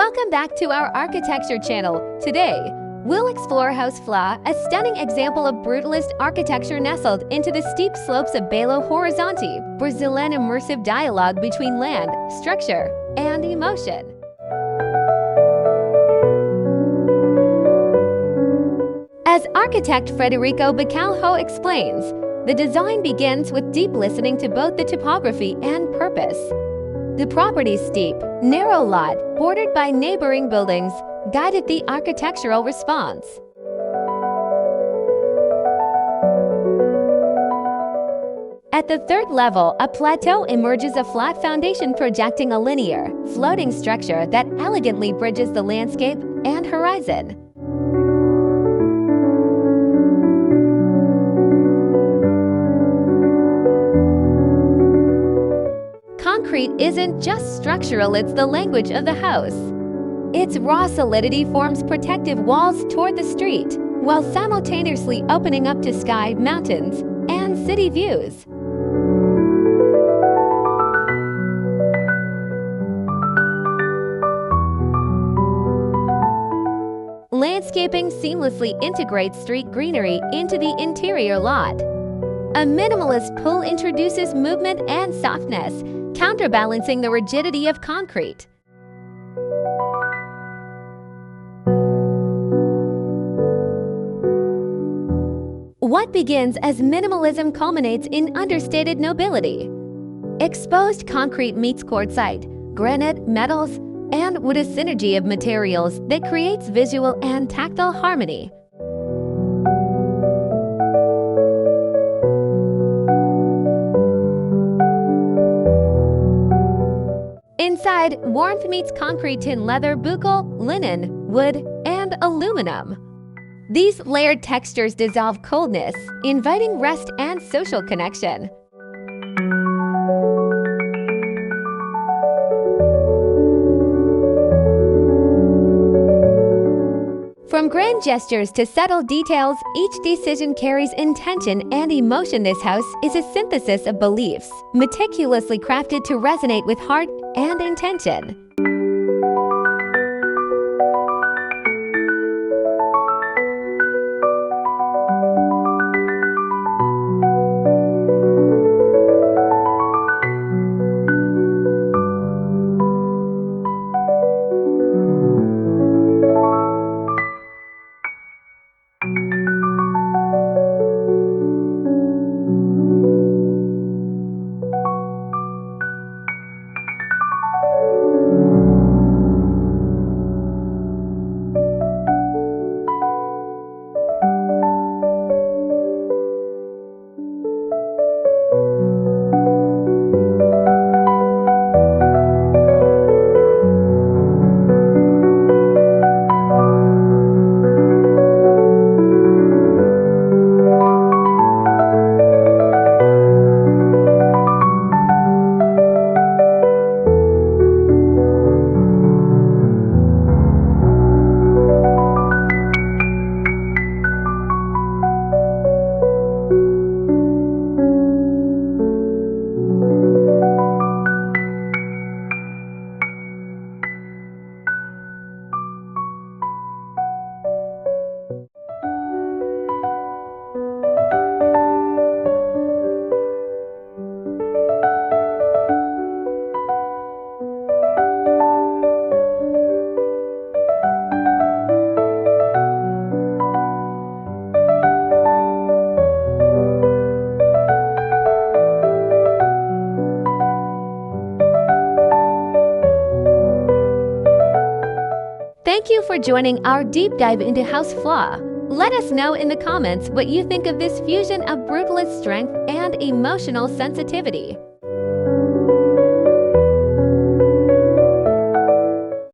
Welcome back to our architecture channel. Today, we'll explore House FLA, a stunning example of brutalist architecture nestled into the steep slopes of Belo Horizonte, Brazilian immersive dialogue between land, structure, and emotion. As architect Frederico Bicalho explains, the design begins with deep listening to both the topography and purpose. The property's steep, narrow lot, bordered by neighboring buildings, guided the architectural response. At the third level, a plateau emerges, a flat foundation projecting a linear, floating structure that elegantly bridges the landscape and horizon. Concrete isn't just structural, it's the language of the house. Its raw solidity forms protective walls toward the street, while simultaneously opening up to sky, mountains, and city views. Landscaping seamlessly integrates street greenery into the interior lot. A minimalist pool introduces movement and softness, counterbalancing the rigidity of concrete. What begins as minimalism culminates in understated nobility. Exposed concrete meets quartzite, granite, metals, and with a synergy of materials that creates visual and tactile harmony. Inside, warmth meets concrete in leather, buccal, linen, wood, and aluminum. These layered textures dissolve coldness, inviting rest and social connection. From grand gestures to subtle details, each decision carries intention and emotion. This house is a synthesis of beliefs, meticulously crafted to resonate with heart and intention. Thank you for joining our deep dive into House FLA. Let us know in the comments what you think of this fusion of brutalist strength and emotional sensitivity.